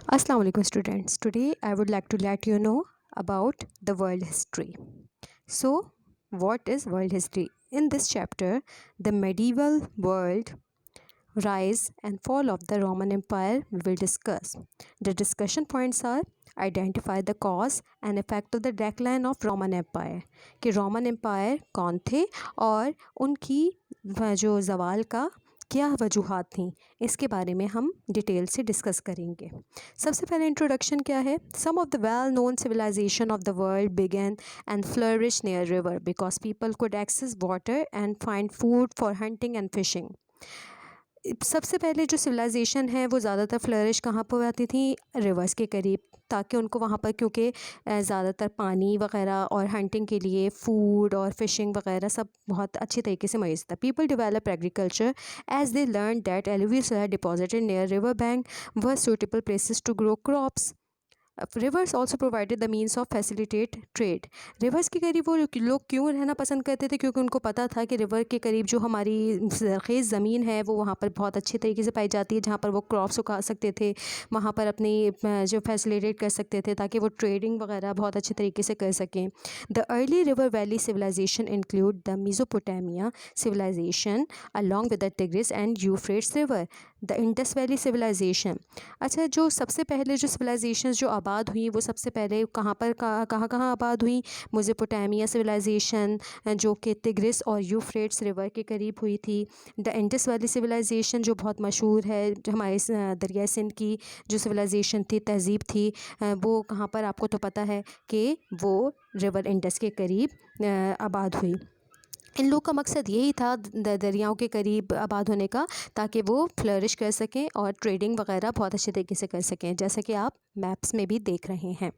Assalamu alaikum students. Today I would like to let you know about the world history. So, what is world history? In this chapter, the medieval world rise and fall of the Roman Empire we will discuss. The discussion points are identify the cause and effect of the decline of Roman Empire कि Roman Empire कौन थे और उनकी जो जवाल का क्या वजूहात थी, इसके बारे में हम डिटेल से डिस्कस करेंगे। सबसे पहले इंट्रोडक्शन क्या है। Some of the well known civilisation of the world began and flourish near river because people could access water and find food for hunting and fishing. सबसे पहले जो सिविलाइजेशन है वो ज़्यादातर फ्लरिश कहाँ पर आती थी, रिवर्स के करीब, ताकि उनको वहाँ पर क्योंकि ज़्यादातर पानी वगैरह और हंटिंग के लिए फूड और फिशिंग वगैरह सब बहुत अच्छी तरीके से मैसर था। People develop agriculture as they learn that alluvial soil deposited near river bank were suitable places to grow crops. Rivers also provided the means of facilitate trade. Rivers के करीब वो लोग क्यों रहना पसंद करते थे, क्योंकि उनको पता था कि रिवर के करीब जो हमारी ज़रख़ेज़ ज़मीन है वो वहाँ पर बहुत अच्छे तरीके से पाई जाती है, जहाँ पर वो क्रॉप्स उगा सकते थे, वहाँ पर अपनी जो फैसिलिटेट कर सकते थे ताकि वो ट्रेडिंग वगैरह बहुत अच्छे तरीके से कर सकें। The early river valley civilisation include the Mesopotamia civilisation along with the Tigris and Euphrates river. The Indus valley civilisation, अच्छा जो सबसे पहले जो सिविलाइजेशन जो आबाद हुई वो सबसे पहले कहाँ आबाद हुई। मेसोपोटामिया सिविलाइजेशन जो कि तिग्रिस और यूफ्रेट्स रिवर के करीब हुई थी। द इंडस वैली सिविलाइजेशन जो बहुत मशहूर है, जो हमारे दरिया सिंध की जो सिविलाइजेशन थी, तहज़ीब थी, वो कहाँ पर आपको तो पता है कि वो रिवर इंडस के करीब आबाद हुई। इन लोग का मकसद यही था दरियाओं के करीब आबाद होने का, ताकि वो फ्लरिश कर सकें और ट्रेडिंग वगैरह बहुत अच्छे तरीके से कर सकें, जैसा कि आप मैप्स में भी देख रहे हैं।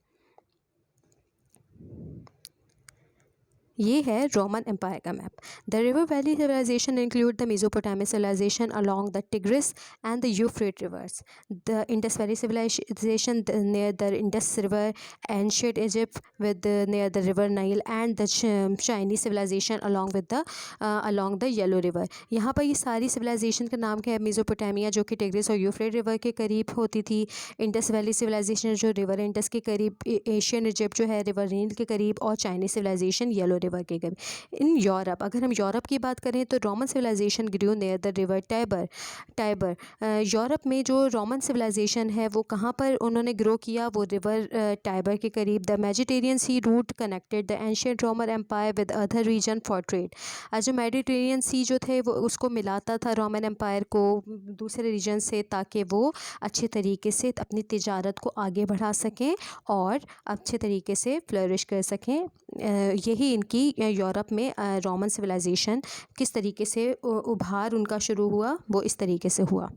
ये है रोमन एम्पायर का map. The river valley civilisation include the Mesopotamia civilisation along the Tigris and the Euphrates rivers. The Indus valley civilisation near the Indus river, ancient Egypt with near the river Nile and the Chinese civilisation along the Yellow River. यहाँ पर ये सारी civilisation का नाम क्या है। Mesopotamia जो कि टिग्रिस और यूफ्रेट रिवर के करीब होती थी, इंडस वैली सिविलाइजेशन जो रिवर इंडस के करीब, एशियन इजिप्ट जो है रिवर नील के करीब, और चाइनीज सिविलाइजेशन येलो रिवर के करीब। इन यूरोप, अगर हम यूरोप की बात करें तो Roman civilisation grew near the river Tiber. Europe में जो रोमन सिविलाइजेशन है वो कहाँ पर उन्होंने ग्रो किया, वो रिवर टाइबर के करीब। The Mediterranean sea route connected the ancient Roman empire with other region for trade. जो मेडिटेरियन सी जो थे वो उसको मिलाता था रोमन एम्पायर को दूसरे रीजन से, ताकि वो अच्छे तरीके से अपनी तिजारत को आगे बढ़ा सकें और अच्छे तरीके से फ्लरिश कर सकें। यही इनकी यूरोप में रोमन सिविलाइजेशन किस तरीके से उभार उनका शुरू हुआ, वो इस तरीके से हुआ।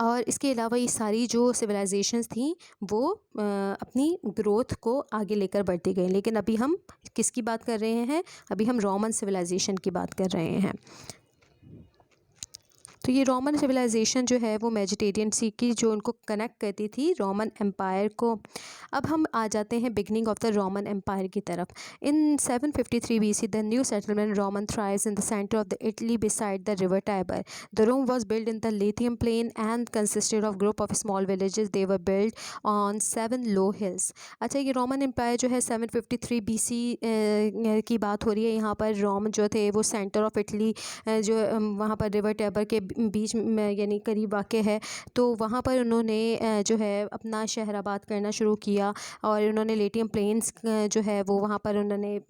और इसके अलावा ये सारी जो सिविलाइजेशंस थी वो अपनी ग्रोथ को आगे लेकर बढ़ती गई। लेकिन अभी हम किसकी बात कर रहे हैं, अभी हम रोमन सिविलाइजेशन की बात कर रहे हैं। तो ये रोमन सिविलाइजेशन जो है वो मेडिटेरियन सी की जो उनको कनेक्ट करती थी रोमन एम्पायर को। अब हम आ जाते हैं beginning of the Roman empire की तरफ। In 753 BC the new settlement Roman thrives in the centre of the Italy beside the river Tiber. The Rome was build in the Latium plain and consisted of group of small villages. They were build on 7 low hills. अच्छा, ये Roman empire जो है 753 BC की बात हो रही है। यहाँ पर रोम जो थे वो सेंटर ऑफ इटली जो वहाँ पर रिवर टाइबर के बीच में यानी करीब वाक़ है, तो वहाँ पर उन्होंने जो है अपना शहर आबाद करना शुरू किया। और उन्होंने लेटियम प्लेन्स जो है वो वहाँ पर उन्होंने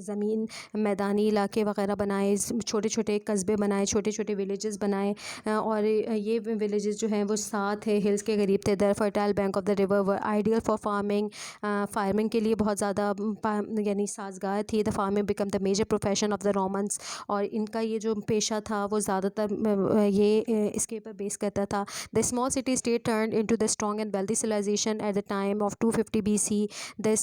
ज़मीन, मैदानी इलाके वगैरह बनाए, छोटे छोटे कस्बे बनाए, छोटे छोटे विलेजेस बनाए। और ये विलेजेस जो हैं वो साथ है हिल्स के करीब थे। The fertile bank of the river were ideal for farming के लिए बहुत ज़्यादा यानी साजगार थी। The farming become the major profession of the Romans. और इनका ये जो पेशा था वो ज़्यादातर ये इसके ऊपर बेस करता था। The small city state turn into the strong and wealthy civilisation at the time of 250 BC। The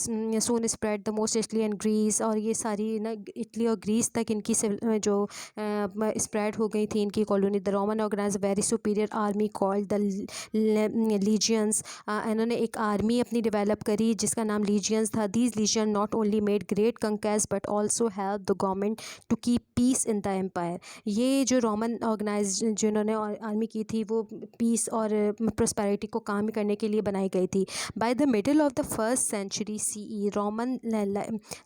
soon spread the most Italy and Greece. और ये सारी ना इटली और ग्रीस तक इनकी जो स्प्रेड हो गई थी इनकी colony. The Roman organise very superior army called the legions. इन्होंने एक आर्मी अपनी डेवलप करी जिसका नाम लीजियंस था। These legion not only made great conquest but also help the government to keep peace in the empire. ये जो Roman organise जिन्होंने आर्मी की थी वो पीस और प्रॉस्पेरिटी को काम करने के लिए बनाई गई थी. By the middle of the first century CE, Roman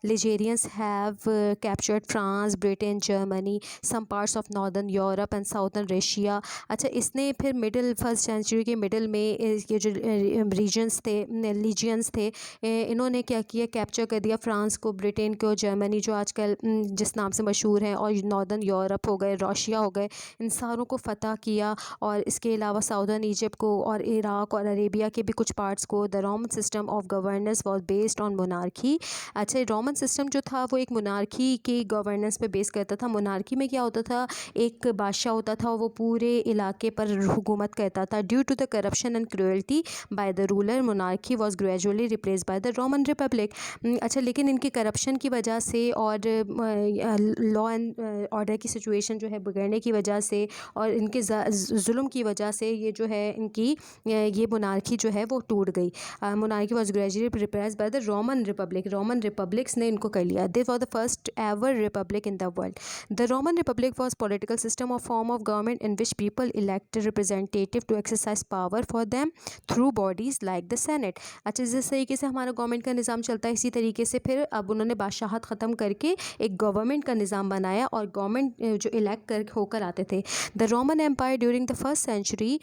legionaries have captured France, Britain, Germany, some parts of northern Europe and southern Russia. अच्छा, इसने फिर मिडल फर्स्ट सेंचुरी के मिडल में ये जो रीजन्स थे, लीजियंस थे, इन्होंने क्या किया, कैप्चर कर दिया फ्रांस को, ब्रिटेन को, जर्मनी जो आजकल जिस नाम से मशहूर हैं, और नॉर्दर्न यूरोप हो गए, रशिया हो गए, इन सारों को फ़तह किया. और इसके अलावा साउदर्न इजिप्ट को और इराक और अरेबिया के भी कुछ पार्ट्स को. The Roman system of governance was based on monarchy. अच्छा, रोमन सिस्टम जो था वो एक मोनार्की के गवर्नेंस पे बेस करता था. मोनार्की में क्या होता था, एक बादशाह होता था, वो पूरे इलाके पर हुकूमत करता था. Due to the corruption and cruelty by the ruler, monarchy was gradually replace by the Roman republic. अच्छा, लेकिन इनकी करप्शन की वजह से और लॉ एंड ऑर्डर की सिचुएशन जो है बिगड़ने की वजह से और इनके जुल्म की वजह से ये जो है इनकी ये मोनार्की जो है वो टूट गई. Monarchy was gradually replace by the Roman republic. Roman republics ने इनको कर लिया. This was the first ever republic in the world. The Roman republic was political system of form of government in which people elected representative to exercise power for them through bodies like the senate. अच्छा, जिस तरीके से हमारा government का निज़ाम चलता है, इसी तरीके से फिर अब उन्होंने बादशाहत ख़त्म करके एक गवर्नमेंट का निज़ाम बनाया और गवर्नमेंट जो इलेक्ट कर होकर आते थे. The Roman empire during the first century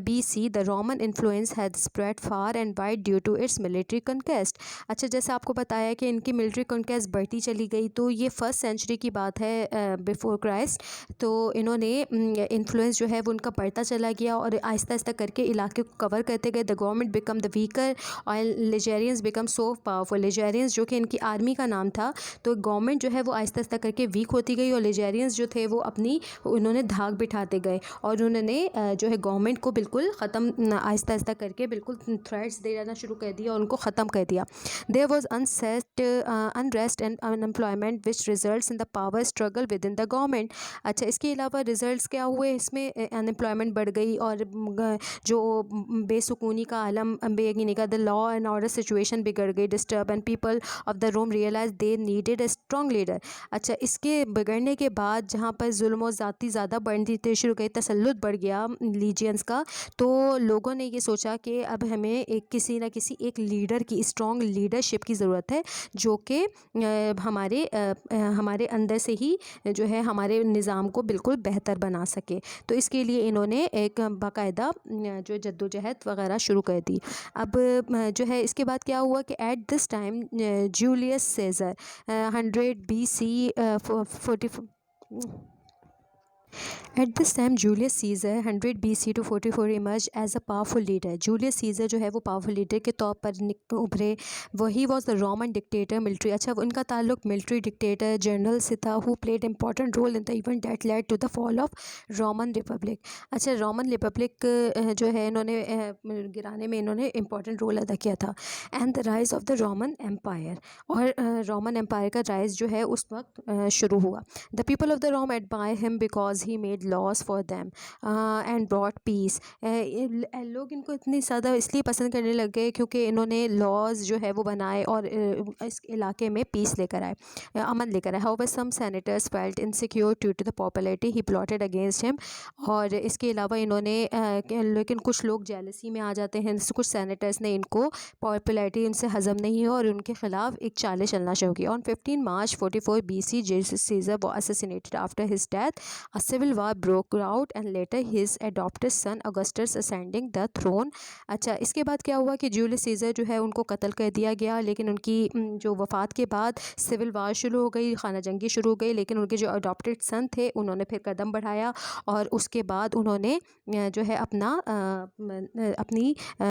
BC, the Roman influence had spread far and wide due to its military conquest. अच्छा, जैसे आपको बताया कि इनकी मिलिट्री कॉन्क्वेस्ट बढ़ती चली गई, तो ये फर्स्ट सेंचुरी की बात है बिफोर क्राइस्ट. तो इन्होंने इन्फ्लुएंस जो है वो उनका बढ़ता चला गया और आहिस्ता आहिस्ता करके इलाके को कवर करते गए. The government become the weaker और लिजेरियंस बिकम सो पावरफुल. लिजेरियंस जो कि इनकी आर्मी का नाम था, तो गवर्नमेंट जो है वो आहिस्ता आहिस्ता करके वीक होती गई और लिजेरियंस जो थे वो अपनी उन्होंने धाक बिठाते गए और उन्होंने जो है गवर्नमेंट को बिल्कुल ख़त्म आहिस्ता आहिस्ता करके बिल्कुल थ्रेट्स देना शुरू कर दिया और उनको ख़त्म कर दिया. There was unrest and unemployment which results in the power struggle within the government. अच्छा, इसके अलावा रिजल्ट्स क्या हुए, इसमें अनएम्प्लॉयमेंट बढ़ गई और जो बेसुकूनी का आलम बेयकीनी का the law and order situation बिगड़ गई, disturb, and people of the Rome realise they needed a strong leader. अच्छा, इसके बिगड़ने के बाद जहाँ पर जुल्म और ज़्यादा ज़्यादा बढ़ती शुरू गई, तसल्लुत बढ़ गया लीजियंस का, तो लोगों ने ये सोचा कि अब हमें एक किसी न किसी एक लीडर की, स्ट्रॉन्ग लीडरशिप की ज़रूरत है जो कि हमारे अंदर से ही जो है हमारे निज़ाम को बिल्कुल बेहतर बना सके. तो इसके लिए इन्होंने एक बाकायदा जो जद्दोजहद वगैरह शुरू कर दी. अब जो है इसके बाद क्या हुआ कि at this time Julius Caesar 100 BC 44. At this time, Julius Caesar 100 BC to 44 emerged as a powerful leader. Julius Caesar जो है वो पावरफुल लीडर के तौर पर उभरे. वही was the Roman dictator military. अच्छा, उनका ताल्लुक मिलिट्री डिक्टेटर जनरल से था who played important role in the event that led to the fall of Roman republic. अच्छा, रोमन रिपब्लिक जो है इन्होंने गिराने में इन्होंने इंपॉर्टेंट रोल अदा किया था. And the rise of the Roman empire, और रोमन एम्पायर का राइज जो है उस वक्त शुरू हुआ. The people of the Rome admire him because he made laws for them and brought peace. लोग इनको इतनी ज़्यादा इसलिए पसंद करने लग गए क्योंकि इन्होंने लॉज जो है वो बनाए और इस इलाके में पीस लेकर आए, अमन लेकर आए. However, some senators felt insecure due to the popularity he plotted against him. और इसके अलावा इन्होंने लेकिन कुछ लोग जेलसी में आ जाते हैं. कुछ सेनेटर्स ने इनको पॉपुलैरिटी उनसे हज़म नहीं हो और उनके खिलाफ एक चाल चलना शुरू की. On 15 March 44 BC, Julius Caesar was assassinated. After his death, a civil war broke out and later his adopted son Augustus ascending the throne. अच्छा, इसके बाद क्या हुआ कि जूलियस सीजर जो है उनको कत्ल कर दिया गया, लेकिन उनकी जो वफ़ात के बाद सिविल वार शुरू हो गई, खाना जंगी शुरू हो गई. लेकिन उनके जो अडॉप्टेड सन थे उन्होंने फिर कदम बढ़ाया और उसके बाद उन्होंने जो है अपनी